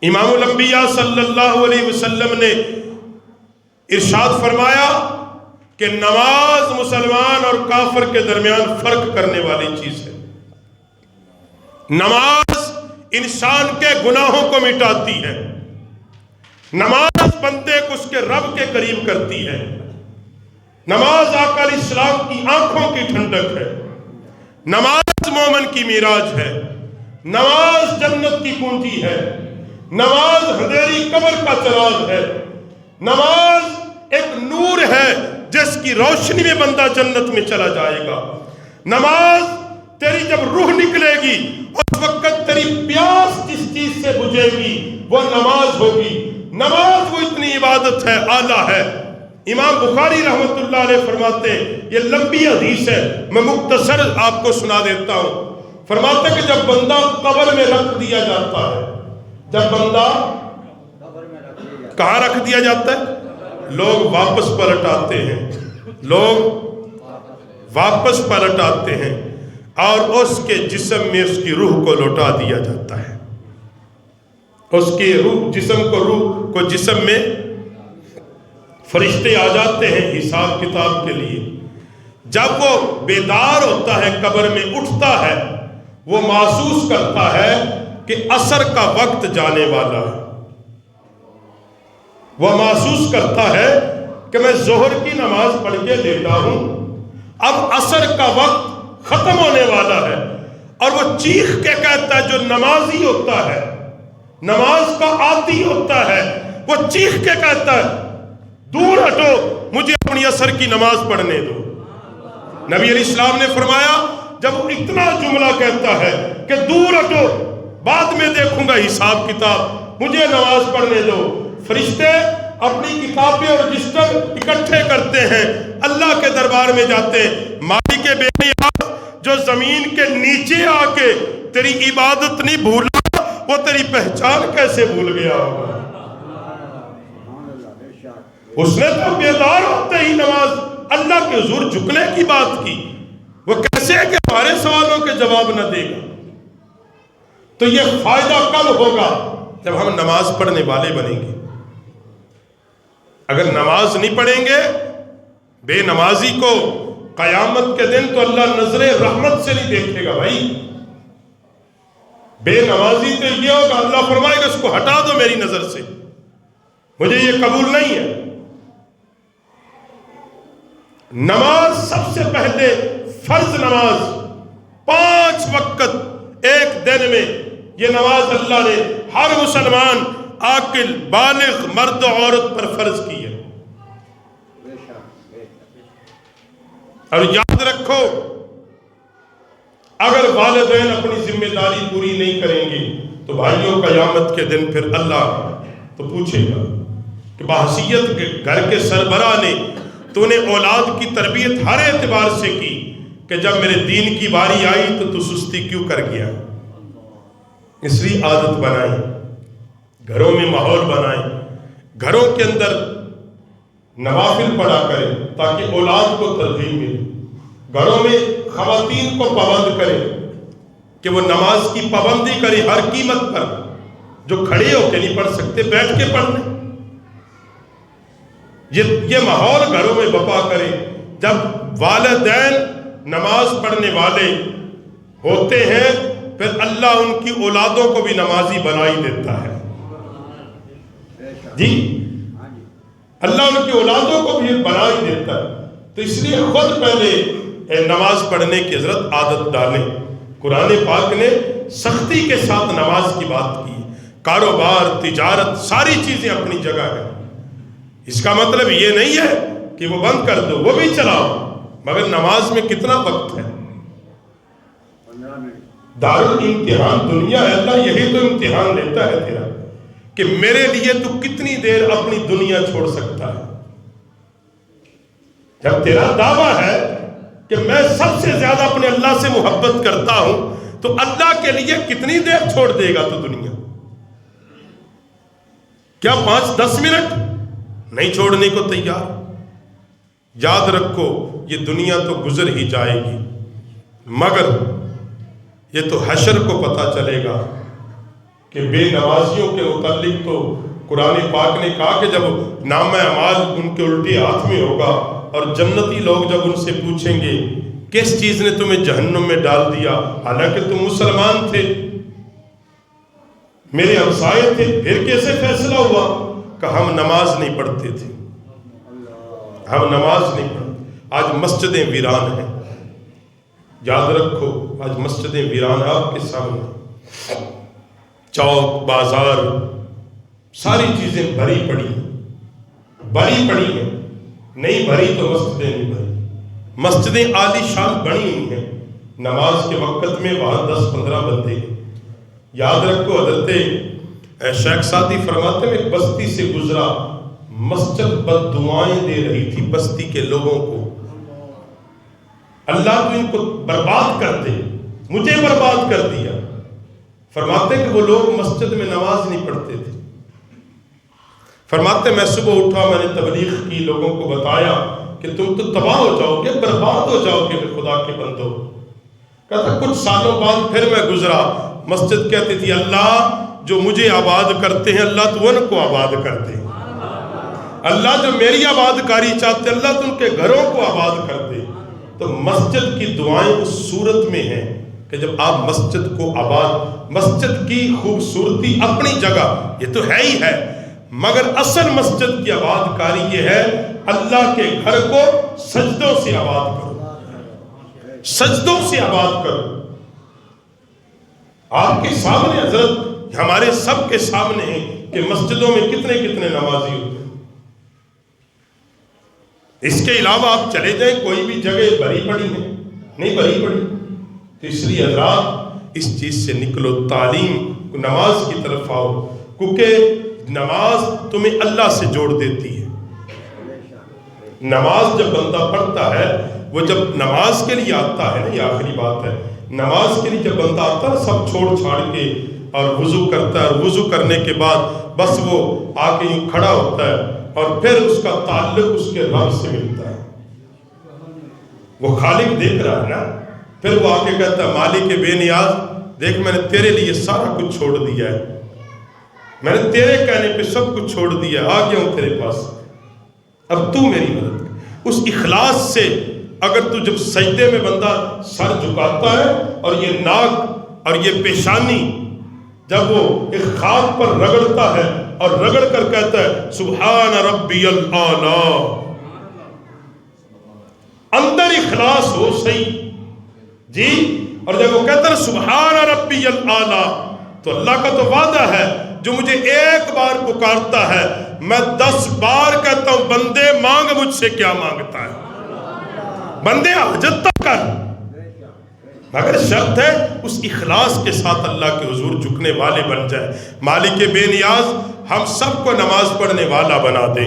امام الانبیاء صلی اللہ علیہ وسلم نے ارشاد فرمایا کہ نماز مسلمان اور کافر کے درمیان فرق کرنے والی چیز ہے۔ نماز انسان کے گناہوں کو مٹاتی ہے، نماز بندے کو اس کے رب کے قریب کرتی ہے، نماز آقا علیہ السلام کی آنکھوں کی ٹھنڈک ہے، نماز مومن کی معراج ہے، نماز جنت کی کنجی ہے، نماز اندھیری قبر کا چراغ ہے، نماز ایک نور ہے جس کی روشنی میں بندہ جنت میں چلا جائے گا۔ نماز تیری جب روح نکلے گی اس وقت تیری پیاس جس چیز سے بجھے گی وہ نماز ہوگی۔ نماز وہ اتنی عبادت ہے، اعلیٰ ہے۔ امام بخاری رحمت اللہ علیہ فرماتے ہیں، یہ لمبی حدیث ہے، میں مختصر آپ کو سنا دیتا ہوں۔ فرماتے ہیں کہ جب بندہ قبر میں رکھ دیا جاتا ہے، جب بندہ کہاں رکھ دیا جاتا ہے؟ لوگ واپس پلٹ آتے ہیں، لوگ واپس پلٹ آتے ہیں اور اس کے جسم میں اس کی روح کو لوٹا دیا جاتا ہے۔ اس کی روح روح کو جسم میں فرشتے آ جاتے ہیں حساب کتاب کے لیے۔ جب وہ بیدار ہوتا ہے، قبر میں اٹھتا ہے، وہ محسوس کرتا ہے کہ عصر کا وقت جانے والا ہے۔ وہ محسوس کرتا ہے کہ میں ظہر کی نماز پڑھ کے لیٹا ہوں، اب عصر کا وقت ختم ہونے والا ہے، اور وہ چیخ کے کہتا ہے، جو نمازی ہوتا ہے، نماز کا عادی ہوتا ہے، وہ چیخ کے کہتا ہے، دور ہٹو، مجھے اپنی عصر کی نماز پڑھنے دو۔ نبی علیہ السلام نے فرمایا جب وہ اتنا جملہ کہتا ہے کہ دور ہٹو، بعد میں دیکھوں گا حساب کتاب، مجھے نماز پڑھنے دو، فرشتے اپنی کتابیں اور رجسٹر اکٹھے کرتے ہیں، اللہ کے دربار میں جاتے ہیں، مالک بے نیاز جو زمین کے نیچے آ کے تیری عبادت نہیں بھولا، وہ تیری پہچان کیسے بھول گیا ہوگا؟ اس نے تو بیدار ہوتے ہی نماز اللہ کے حضور جھکنے کی بات کی، وہ کیسے ہے کہ ہمارے سوالوں کے جواب نہ دے گا؟ تو یہ فائدہ کب ہوگا؟ جب ہم نماز پڑھنے والے بنیں گے۔ اگر نماز نہیں پڑھیں گے، بے نمازی کو قیامت کے دن تو اللہ نظر رحمت سے نہیں دیکھے گا بھائی۔ بے نمازی تو یہ ہوگا، اللہ فرمائے گا اس کو ہٹا دو میری نظر سے، مجھے یہ قبول نہیں ہے۔ نماز سب سے پہلے فرض نماز 5 وقت ایک دن میں، یہ نماز اللہ نے ہر مسلمان عاقل بالغ مرد و عورت پر فرض کی ہے۔ اور یاد رکھو، اگر والدین اپنی ذمہ داری پوری نہیں کریں گے تو بھائیوں قیامت کے دن پھر اللہ تو پوچھے گا کہ بحیثیت کے گھر کے سربراہ نے تو نے اولاد کی تربیت ہر اعتبار سے کی کہ جب میرے دین کی باری آئی تو سستی کیوں کر گیا؟ اس لیے عادت بنائیں، گھروں میں ماحول بنائیں، گھروں کے اندر نوافل پڑھا کریں تاکہ اولاد کو ترغیب ملے، گھروں میں خواتین کو پابند کریں کہ وہ نماز کی پابندی کرے ہر قیمت پر، جو کھڑے ہو کے نہیں پڑھ سکتے بیٹھ کے پڑھ لیں۔ یہ ماحول گھروں میں بپا کرے۔ جب والدین نماز پڑھنے والے ہوتے ہیں پھر اللہ ان کی اولادوں کو بھی نمازی بنا ہی دیتا ہے۔ جی اللہ ان کی اولادوں کو بھی بنا ہی دیتا ہے۔ تو اس لیے خود پہلے نماز پڑھنے کی حضرت عادت ڈالیں۔ قرآن پاک نے سختی کے ساتھ نماز کی بات کی۔ کاروبار، تجارت، ساری چیزیں اپنی جگہ ہیں۔ اس کا مطلب یہ نہیں ہے کہ وہ بند کر دو، وہ بھی چلاؤ، مگر نماز میں کتنا وقت ہے؟ دارالامتحان دنیا ہے، اللہ یہی تو امتحان لیتا ہے تیرا کہ میرے لیے تو کتنی دیر اپنی دنیا چھوڑ سکتا ہے۔ جب تیرا دعویٰ ہے کہ میں سب سے زیادہ اپنے اللہ سے محبت کرتا ہوں تو اللہ کے لیے کتنی دیر چھوڑ دے گا تو دنیا؟ کیا 5-10 منٹ نہیں چھوڑنے کو تیار؟ یاد رکھو یہ دنیا تو گزر ہی جائے گی، مگر یہ تو حشر کو پتہ چلے گا کہ بے نمازیوں کے متعلق تو قرآن پاک نے کہا کہ جب نامہ اعمال ان کے الٹے ہاتھ میں ہوگا اور جنتی لوگ جب ان سے پوچھیں گے کس چیز نے تمہیں جہنم میں ڈال دیا حالانکہ تم مسلمان تھے، میرے ہمسائے تھے، پھر کیسے فیصلہ ہوا؟ کہ ہم نماز نہیں پڑھتے تھے، ہم نماز نہیں پڑھتے۔ آج مسجدیں ویران ہیں، یاد رکھو آج مسجدیں ویران ہیں آپ کے سامنے، چوک بازار ساری چیزیں بھری پڑی ہیں، نہیں بھری تو مسجدیں نہیں بھری۔ مسجدیں عالی شان بنی ہوئی ہیں، نماز کے وقت میں وہاں 10-15 بندے ہیں۔ یاد رکھو حضرت شیخ سعدی فرماتے ہیں ایک بستی سے گزرا، مسجد بد دعائیں دے رہی تھی بستی کے لوگوں کو، اللہ تو ان کو برباد کر دے، مجھے برباد کر دیا۔ فرماتے کہ وہ لوگ مسجد میں نماز نہیں پڑھتے تھے۔ فرماتے میں صبح اٹھا، میں نے تبلیغ کی، لوگوں کو بتایا کہ تم تو تباہ ہو جاؤ گے، برباد ہو جاؤ گے خدا کے بندو۔ کہتا کچھ سالوں بعد پھر میں گزرا، مسجد کہتی تھی اللہ جو مجھے آباد کرتے ہیں اللہ تو ان کو آباد کر دے، اللہ جو میری آباد کاری چاہتے ہیں اللہ تو ان کے گھروں کو آباد کر دے۔ تو مسجد کی دعائیں اس صورت میں ہیں کہ جب آپ مسجد کو آباد، مسجد کی خوبصورتی اپنی جگہ یہ تو ہے ہی ہے، مگر اصل مسجد کی آباد کاری یہ ہے اللہ کے گھر کو سجدوں سے آباد کرو، سجدوں سے آباد کرو۔ آپ کے سامنے حضرت ہمارے سب کے سامنے ہیں کہ مسجدوں میں کتنے نمازی ہوتے ہیں۔ اس کے علاوہ آپ چلے جائیں کوئی بھی جگہ بھری پڑی ہے نہیں بھری پڑی، تو اس لیے حضرات اس چیز سے نکلو، تعلیم نماز کی طرف آؤ، کیونکہ نماز تمہیں اللہ سے جوڑ دیتی ہے۔ نماز جب بندہ پڑھتا ہے، وہ جب نماز کے لیے آتا ہے نا، یہ آخری بات ہے، نماز کے لیے جب بندہ آتا ہے سب چھوڑ چھاڑ کے اور وضو کرتا ہے، اور وضو کرنے کے بعد بس وہ آ کے یوں کھڑا ہوتا ہے اور پھر اس کا تعلق اس کے رب سے ملتا ہے، وہ خالق دیکھ رہا ہے نا، پھر وہ آ کے کہتا ہے مالک بے نیاز دیکھ میں نے تیرے لیے سارا کچھ چھوڑ دیا ہے، میں نے تیرے کہنے پہ سب کچھ چھوڑ دیا ہے، آ گیا ہوں تیرے پاس، اب تو میری مدد کر۔ اس اخلاص سے اگر تو جب سجدے میں بندہ سر جھکاتا ہے اور یہ ناک اور یہ پیشانی جب وہ ایک خاک پر رگڑتا ہے اور رگڑ کر کہتا ہے سبحان ربی الاعلیٰ، اندر اخلاص ہو صحیح جی، اور جب وہ کہتا ہے سبحان ربی الاعلیٰ تو اللہ کا تو وعدہ ہے جو مجھے ایک بار پکارتا ہے میں 10 بار کہتا ہوں بندے مانگ مجھ سے کیا مانگتا ہے، بندے حاجت تک کر، مگر شرط ہے اس اخلاص کے ساتھ اللہ کے حضور جھکنے والے بن جائے۔ مالک بے نیاز ہم سب کو نماز پڑھنے والا بنا دے۔